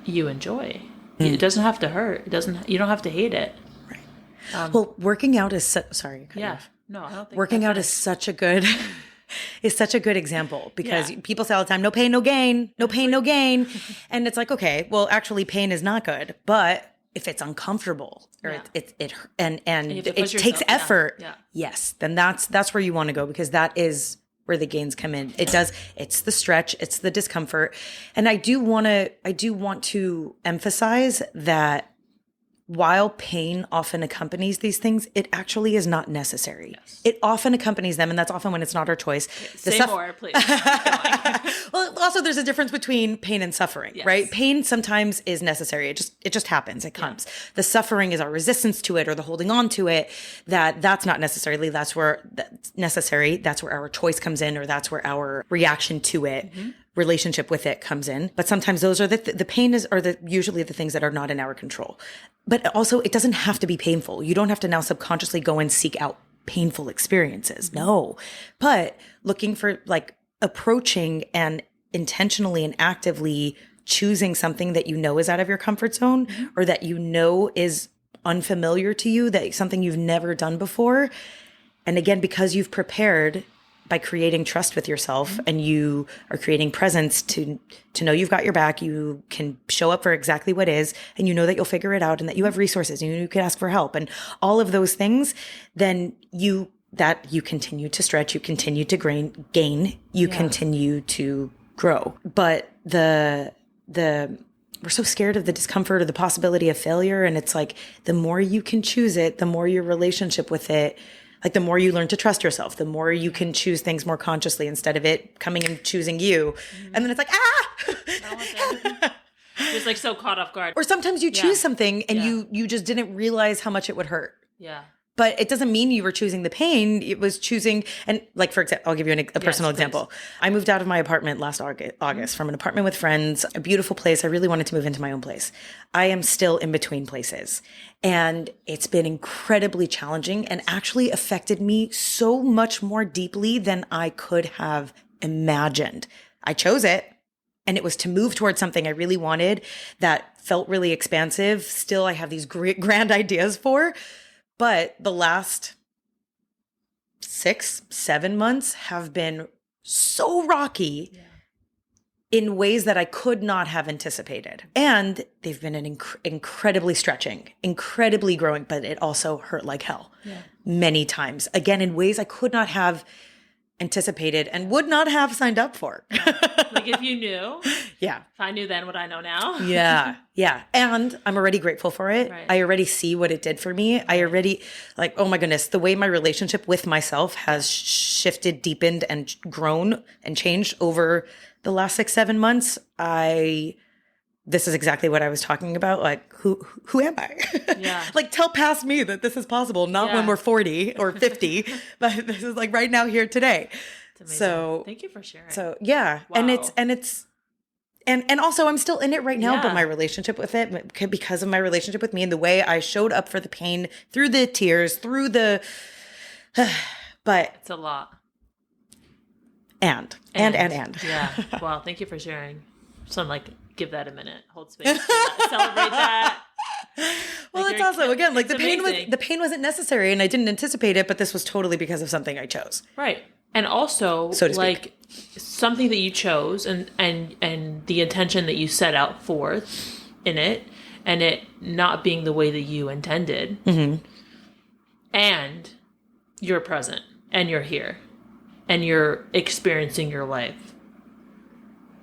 you enjoy? It doesn't have to hurt. You don't have to hate it. Right. Well, working out is sorry. Yeah. No, I don't think working out is such a good example, because people say all the time, no pain, no gain, no pain, no gain. And it's like, okay, well, actually pain is not good, but if it's uncomfortable or it takes effort, yes, then that's where you want to go, because that is where the gains come in. It's the stretch, it's the discomfort. And I do want to emphasize that while pain often accompanies these things, it actually is not necessary. Yes. It often accompanies them, and that's often when it's not our choice. Say more, please. Well, also there's a difference between pain and suffering, right? Pain sometimes is necessary. It just happens. It comes. Yeah. The suffering is our resistance to it, or the holding on to it. That's not necessarily. That's where that's necessary. That's where our choice comes in, or that's where our reaction to it. Relationship with it comes in. But sometimes those are the pain are usually the things that are not in our control. But also, it doesn't have to be painful. You don't have to now subconsciously go and seek out painful experiences. No. But looking for, like, approaching and intentionally and actively choosing something that is out of your comfort zone, or that is unfamiliar to you, that something you've never done before. And again, because you've prepared by creating trust with yourself, and you are creating presence to know you've got your back, you can show up for exactly what is, and that you'll figure it out, and that you have resources, and you can ask for help, and all of those things, then you continue to stretch, you continue to gain, you continue to grow. But we're so scared of the discomfort or the possibility of failure. And it's like, the more you can choose it, the more your relationship with it, like, the more you learn to trust yourself, the more you can choose things more consciously, instead of it coming and choosing you. And then it's like, just like so caught off guard. Or sometimes you choose something and you just didn't realize how much it would hurt. Yeah. But it doesn't mean you were choosing the pain. It was choosing, and like, for example, I'll give you a personal example. I moved out of my apartment last August from an apartment with friends, a beautiful place. I really wanted to move into my own place. I am still in between places, and it's been incredibly challenging, and actually affected me so much more deeply than I could have imagined. I chose it, and it was to move towards something I really wanted that felt really expansive. Still, I have these great grand ideas for. But the last 6, 7 months have been so rocky in ways that I could not have anticipated. And they've been incredibly stretching, incredibly growing, but it also hurt like hell many times. Again, in ways I could not have anticipated and would not have signed up for. Like if you knew. Yeah. If I knew then what I know now. Yeah. Yeah. And I'm already grateful for it. Right. I already see what it did for me. I already like, oh my goodness, the way my relationship with myself has shifted, deepened, and grown and changed over the last 6, 7 months. This is exactly what I was talking about. Like, who am I? Yeah. Like, tell past me that this is possible, not when we're 40 or 50, but this is like right now, here, today. So thank you for sharing. So yeah. Wow. And also I'm still in it right now, but my relationship with it, because of my relationship with me and the way I showed up for the pain, through the tears, through the, but it's a lot. And. Yeah. Wow. Thank you for sharing. So I'm like, give that a minute. Hold space. Celebrate that. Well, like it's also, again, like amazing. the pain wasn't necessary and I didn't anticipate it, but this was totally because of something I chose. Right. And also, so to speak, like something that you chose and the intention that you set out forth in it, and it not being the way that you intended. Mm-hmm. And you're present and you're here and you're experiencing your life.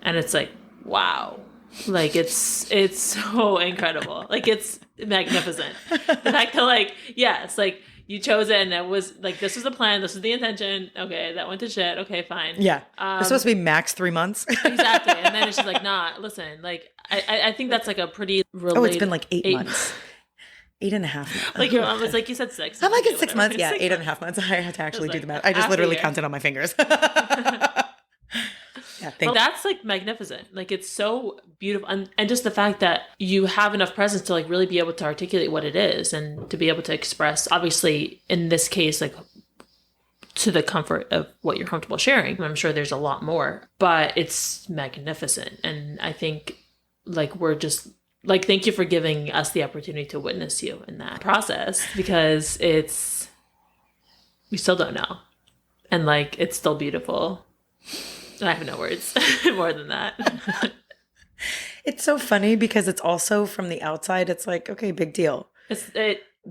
And it's like, wow. Like it's so incredible. Like it's magnificent. The fact that like, yes, like you chose it and it was like, this was the plan. This was the intention. Okay. That went to shit. Okay, fine. Yeah. It's supposed to be max 3 months. Exactly. And then it's just like, nah, listen, like, I think that's like a pretty related. Oh, it's been like 8 months. 8.5 months. Like your mom was like, you said 6. I'm like, it's 6 months. Yeah. 8.5 months. I had to actually do the math. I just literally counted on my fingers. Yeah, but that's like magnificent. Like it's so beautiful. And just the fact that you have enough presence to like really be able to articulate what it is and to be able to express, obviously in this case, like to the comfort of what you're comfortable sharing. I'm sure there's a lot more, but it's magnificent. And I think like we're just like, thank you for giving us the opportunity to witness you in that process, because we still don't know. And like, it's still beautiful. I have no words more than that. It's so funny because it's also from the outside, it's like, okay, big deal. It's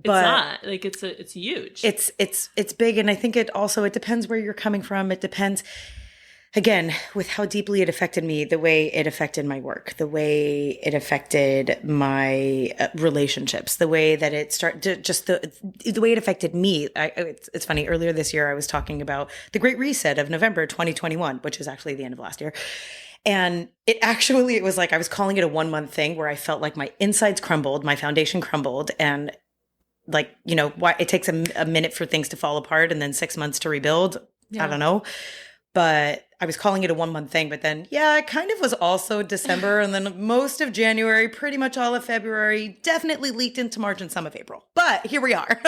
not like it's huge. It's big. And I think it depends where you're coming from. It depends, again, with how deeply it affected me, the way it affected my work, the way it affected my relationships, the way that it started, just the way it affected me. It's funny. Earlier this year, I was talking about the Great Reset of November 2021, which is actually the end of last year. And it was like, I was calling it a 1 month thing where I felt like my insides crumbled, my foundation crumbled. And like, why it takes a minute for things to fall apart and then 6 months to rebuild. Yeah. I don't know. But I was calling it a 1 month thing, but then, yeah, it kind of was also December and then most of January, pretty much all of February, definitely leaked into March and some of April. But here we are.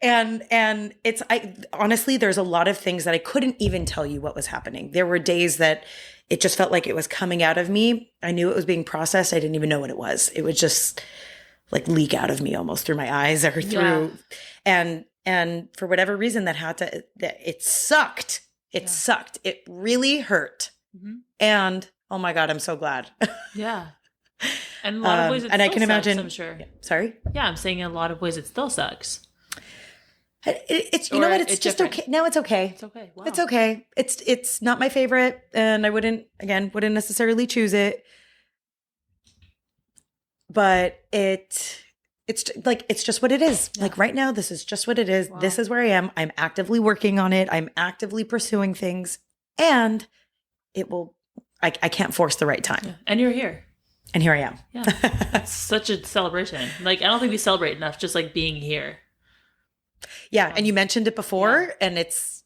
And honestly, there's a lot of things that I couldn't even tell you what was happening. There were days that it just felt like it was coming out of me. I knew it was being processed. I didn't even know what it was. It would just like leak out of me almost through my eyes or through, and for whatever reason it sucked. It sucked. It really hurt. Mm-hmm. And oh my God, I'm so glad. Yeah. And in a lot of ways, and I can imagine. I'm sure. Yeah, sorry. Yeah, I'm saying in a lot of ways, it still sucks. It's you know what? It's just different. Okay. No, it's okay. It's okay. Wow. It's okay. It's not my favorite, and I wouldn't necessarily choose it. But it's just what it is. Yeah. Like right now, this is just what it is. Wow. This is where I am. I'm actively working on it. I'm actively pursuing things, and it will. I can't force the right time. Yeah. And you're here. And here I am. Yeah, it's such a celebration. Like I don't think we celebrate enough. Just like being here. Yeah, and you mentioned it before, and it's.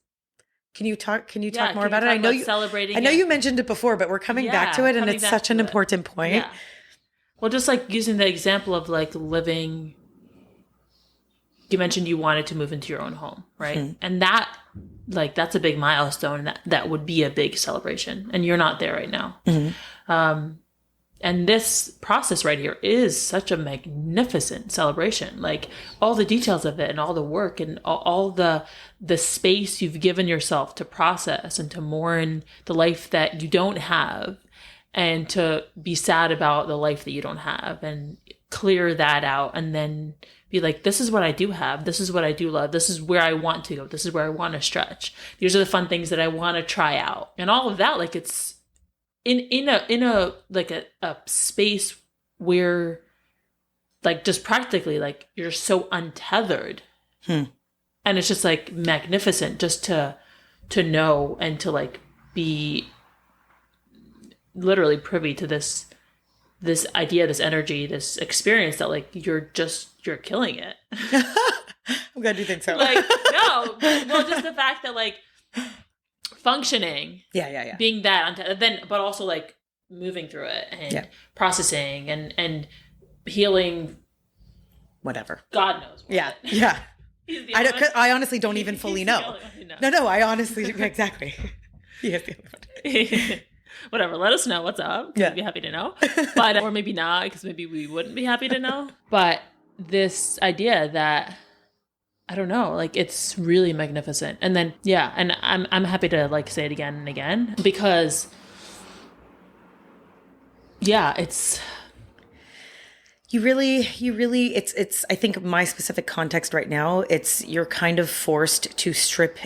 Can you talk more about it? I know you celebrating. I know you mentioned it before, but we're coming back to it, and it's such an important point. Yeah. Well, just like using the example of like living. You mentioned you wanted to move into your own home, right? Mm-hmm. And that's a big milestone. That would be a big celebration, and you're not there right now. Mm-hmm. And this process right here is such a magnificent celebration. Like all the details of it and all the work and all the space you've given yourself to process and to mourn the life that you don't have and to be sad about the life that you don't have and clear that out and then be like, this is what I do have. This is what I do love. This is where I want to go. This is where I want to stretch. These are the fun things that I want to try out. And all of that, like it's in a like a space where like just practically like you're so untethered. And it's just like magnificent just to know and to like be literally privy to this idea, this energy, this experience that like you're killing it. I'm glad you think so. Like no, well, just the fact that like functioning, yeah, being that then, but also like moving through it and processing and healing, whatever. God knows. Yeah. I honestly don't even fully know. No, I honestly exactly. He is the only one. Whatever, let us know what's up. Yeah. We'd be happy to know. But or maybe not, because maybe we wouldn't be happy to know. But this idea that I don't know, like it's really magnificent. And then and I'm happy to like say it again and again because it's You really, it's, I think my specific context right now, it's, you're kind of forced to strip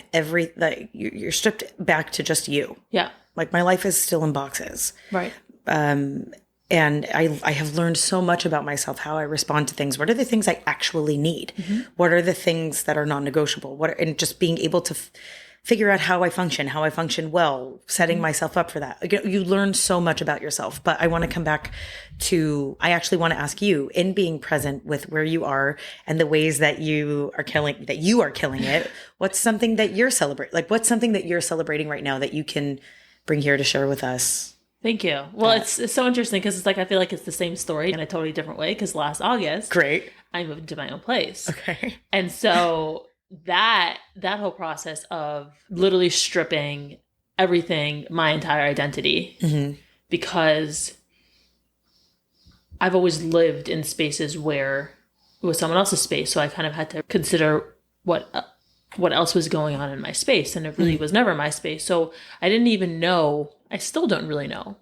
you're stripped back to just you. Yeah. Like my life is still in boxes. Right. And I have learned so much about myself, how I respond to things. What are the things I actually need? Mm-hmm. What are the things that are non-negotiable? And just being able to figure out how I function well, setting myself up for that. You learn so much about yourself, but I want to come back to, I actually want to ask you, in being present with where you are and the ways that you are killing it, what's something that you're celebrating? Like what's something that you're celebrating right now that you can bring here to share with us? Thank you. Well, it's so interesting because it's like, I feel like it's the same story in a totally different way because last August, great, I moved into my own place. Okay. And so that whole process of literally stripping everything, my entire identity, mm-hmm. because I've always lived in spaces where it was someone else's space. So I kind of had to consider what else was going on in my space. And it really was never my space. So I didn't even know, I still don't really know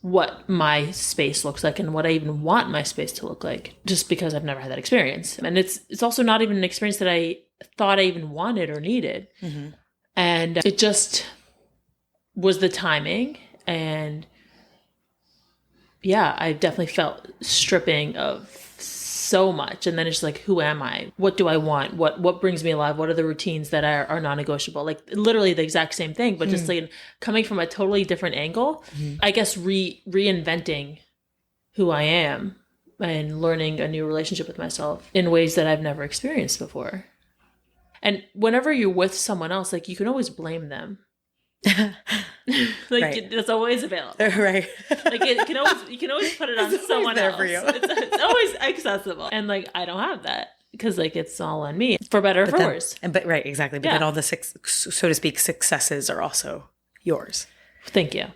what my space looks like and what I even want my space to look like, just because I've never had that experience. And it's also not even an experience that I thought I even wanted or needed. Mm-hmm. And it just was the timing. And yeah, I definitely felt stripping of so much. And then it's like, who am I? What do I want? What brings me alive? What are the routines that are non-negotiable? Like literally the exact same thing, but just like coming from a totally different angle, I guess reinventing who I am and learning a new relationship with myself in ways that I've never experienced before. And whenever you're with someone else, like you can always blame them. Like it's always available, right? Like you can always put it on someone else. For you. It's always accessible, and like I don't have that because like it's all on me, for better or for worse. But right, exactly. But then all the so to speak successes are also yours. Thank you.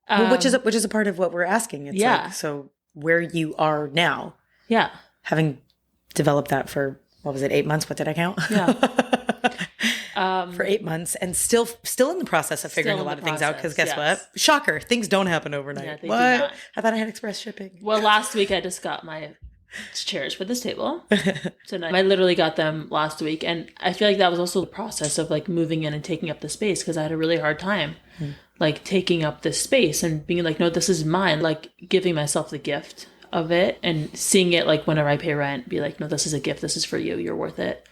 Well, which is a part of what we're asking. It's like, so where you are now, having developed that for what was it, 8 months? What did I count? Yeah. For 8 months and still in the process of figuring a lot of things out. Because guess what? Shocker. Things don't happen overnight. Yeah, what? I thought I had express shipping. Well, last week I just got my chairs for this table. So I literally got them last week. And I feel like that was also the process of like moving in and taking up the space because I had a really hard time like taking up this space and being like, no, this is mine. Like giving myself the gift of it and seeing it like whenever I pay rent, be like, no, this is a gift. This is for you. You're worth it.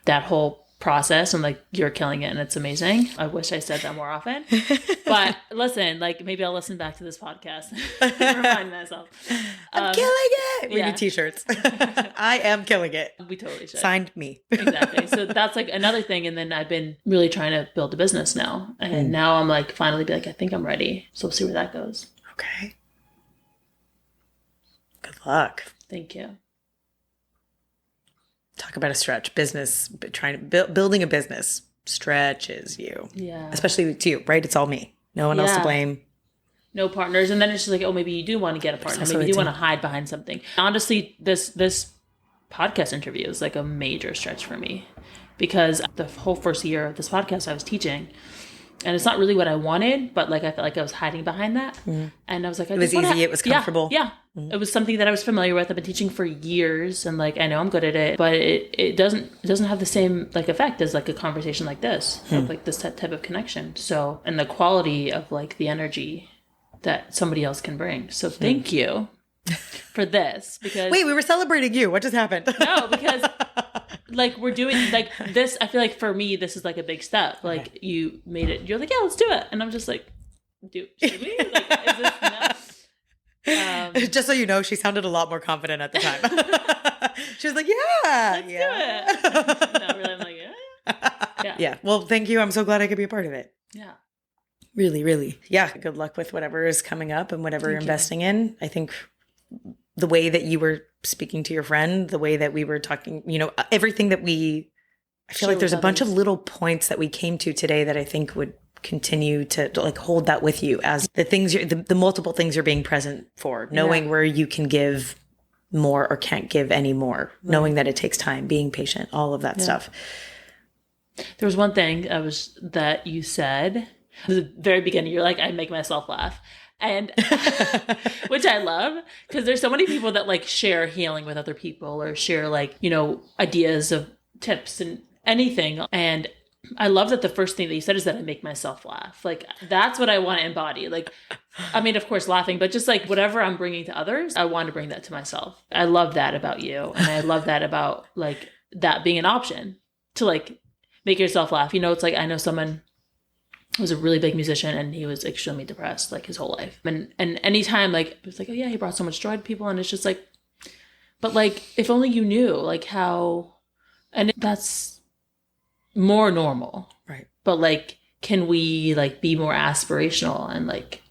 That whole process and like you're killing it and it's amazing. I wish I said that more often. But listen, like maybe I'll listen back to this podcast and remind myself. I'm killing it. We need t-shirts. I am killing it. We totally should. Signed me. Exactly. So that's like another thing. And then I've been really trying to build a business now. And now I'm like finally be like, I think I'm ready. So we'll see where that goes. Okay. Good luck. Thank you. Talk about a stretch. Business, trying to building a business stretches you. Yeah. Especially to you, right? It's all me. No one else to blame. no partners, and then it's just like, oh, maybe you do want to get a partner, maybe you do want to hide behind something. Honestly, this podcast interview is like a major stretch for me, because the whole first year of this podcast I was teaching, and it's not really what I wanted, but like I felt like I was hiding behind that. And I was like, it was easy, it was comfortable. Yeah. It was something that I was familiar with. I've been teaching for years, and like I know I'm good at it, but it doesn't have the same like effect as like a conversation like this, of like this type of connection. So, and the quality of like the energy that somebody else can bring. So thank you for this, because wait, we were celebrating you. What just happened? No, because like we're doing like this. I feel like for me, this is like a big step. Like you made it. You're like, yeah, let's do it. And I'm just like, should we? Like, is this nuts? Just so you know, she sounded a lot more confident at the time. She was like, yeah, let's do it. No, really, I'm like, yeah. Well, thank you. I'm so glad I could be a part of it. Yeah. Really, really. Yeah. Good luck with whatever is coming up and whatever you're investing in. I think the way that you were speaking to your friend, the way that we were talking, everything that I feel like there's a bunch of little points that we came to today that I think would continue to like hold that with you as the things the multiple things you're being present for, knowing where you can give more or can't give any more, knowing that it takes time, being patient, all of that stuff. There was one thing that you said at the very beginning. You're like, I make myself laugh. And which I love, because there's so many people that like share healing with other people, or share like, ideas of tips and anything. And I love that the first thing that you said is that I make myself laugh. Like, that's what I want to embody. Like, I mean, of course, laughing, but just like whatever I'm bringing to others, I want to bring that to myself. I love that about you. And I love that about like that being an option to like make yourself laugh. It's like, I know someone was a really big musician, and he was extremely depressed like his whole life. And anytime like it was like, oh yeah, he brought so much joy to people, and it's just like, but like if only you knew like how, and that's more normal, right? But like, can we like be more aspirational and like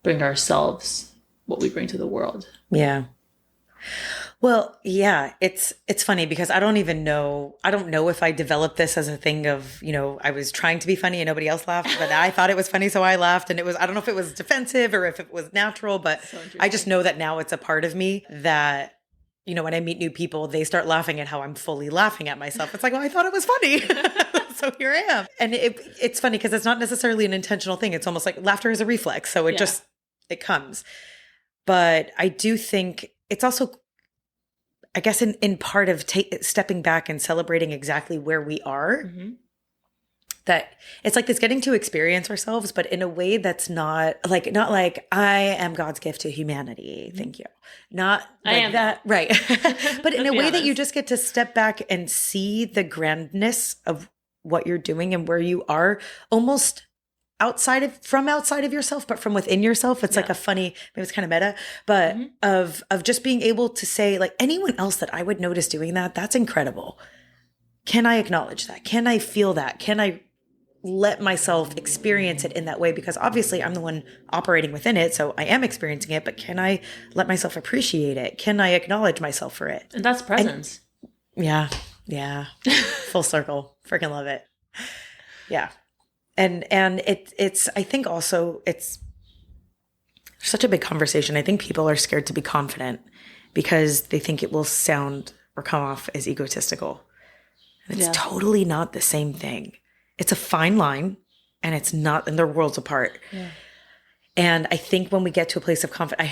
bring ourselves what we bring to the world? Yeah. Well, yeah, it's funny because I don't know if I developed this as a thing of, I was trying to be funny and nobody else laughed, but I thought it was funny, so I laughed, and I don't know if it was defensive or if it was natural, but I just know that now it's a part of me that, when I meet new people, they start laughing at how I'm fully laughing at myself. It's like, well, I thought it was funny. So here I am. And it's funny because it's not necessarily an intentional thing. It's almost like laughter is a reflex. So it comes. But I do think it's also, I guess, in part of stepping back and celebrating exactly where we are, that it's like this getting to experience ourselves, but in a way that's not like I am God's gift to humanity. Thank you. Not like I am that. Right. But in a way that you just get to step back and see the grandness of what you're doing and where you are, almost outside of yourself, but from within yourself. It's like a funny, maybe it's kind of meta, but of just being able to say like, anyone else that I would notice doing that, that's incredible. Can I acknowledge that? Can I feel that? Can I let myself experience it in that way? Because obviously I'm the one operating within it, so I am experiencing it, but can I let myself appreciate it? Can I acknowledge myself for it? And that's presence. Yeah. Full circle. Freaking love it. Yeah. And it's I think also it's such a big conversation. I think people are scared to be confident because they think it will sound or come off as egotistical. And it's totally not the same thing. It's a fine line, and it's not, and they're worlds apart. Yeah. And I think when we get to a place of confidence,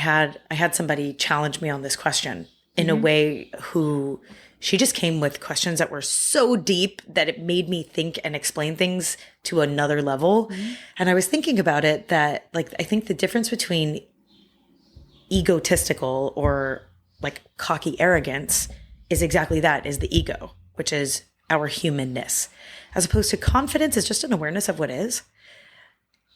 I had somebody challenge me on this question in a way who she just came with questions that were so deep that it made me think and explain things to another level. And I was thinking about it that like, I think the difference between egotistical or like cocky arrogance is exactly that, is the ego, which is our humanness, as opposed to confidence is just an awareness of what is.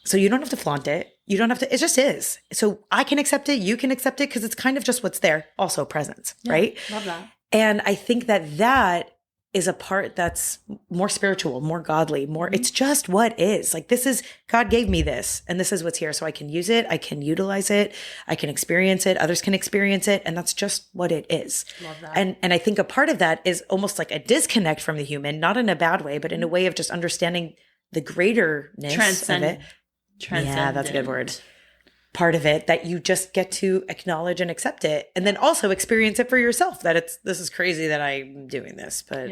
So you don't have to flaunt it. You don't have to, it just is. So I can accept it. You can accept it because it's kind of just what's there. Also presence, right? Love that. And I think that is a part that's more spiritual, more godly, more, it's just what is. Like, this is, God gave me this, and this is what's here. So I can use it. I can utilize it. I can experience it. Others can experience it. And that's just what it is. Love that. And I think a part of that is almost like a disconnect from the human, not in a bad way, but in a way of just understanding the greaterness of it. Transcendent. Yeah, that's a good word. part of it that you just get to acknowledge and accept it, and then also experience it for yourself. That this is crazy that I'm doing this, but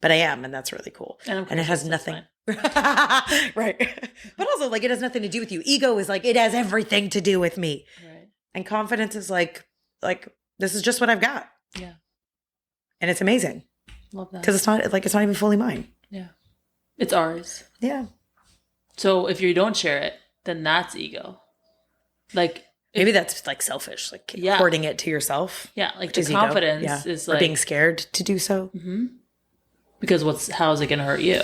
I am, and that's really cool. And it has nothing. Right. But also, like, it has nothing to do with you. Ego is like, it has everything to do with me. Right. And confidence is like this is just what I've got. Yeah. And it's amazing. Love that. Because it's not even fully mine. Yeah. It's ours. Yeah. So if you don't share it, then that's ego. Like, maybe that's like selfish, like hoarding it to yourself. Yeah. Like the confidence is like, or being scared to do so. Mm-hmm. Because how is it going to hurt you?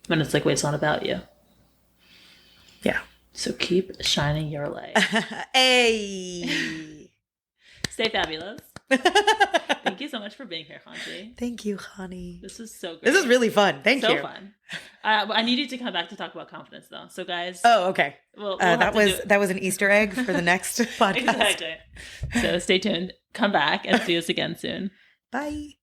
When it's like, wait, it's not about you. Yeah. So keep shining your light. Hey. Stay fabulous. Thank you so much for being here, Chanchy. Thank you, honey. This is so great. This is really fun. Thank you. So fun. I need you to come back to talk about confidence, though. So, guys. Oh, okay. We'll that was an Easter egg for the next podcast. Exactly. So stay tuned. Come back and see us again soon. Bye.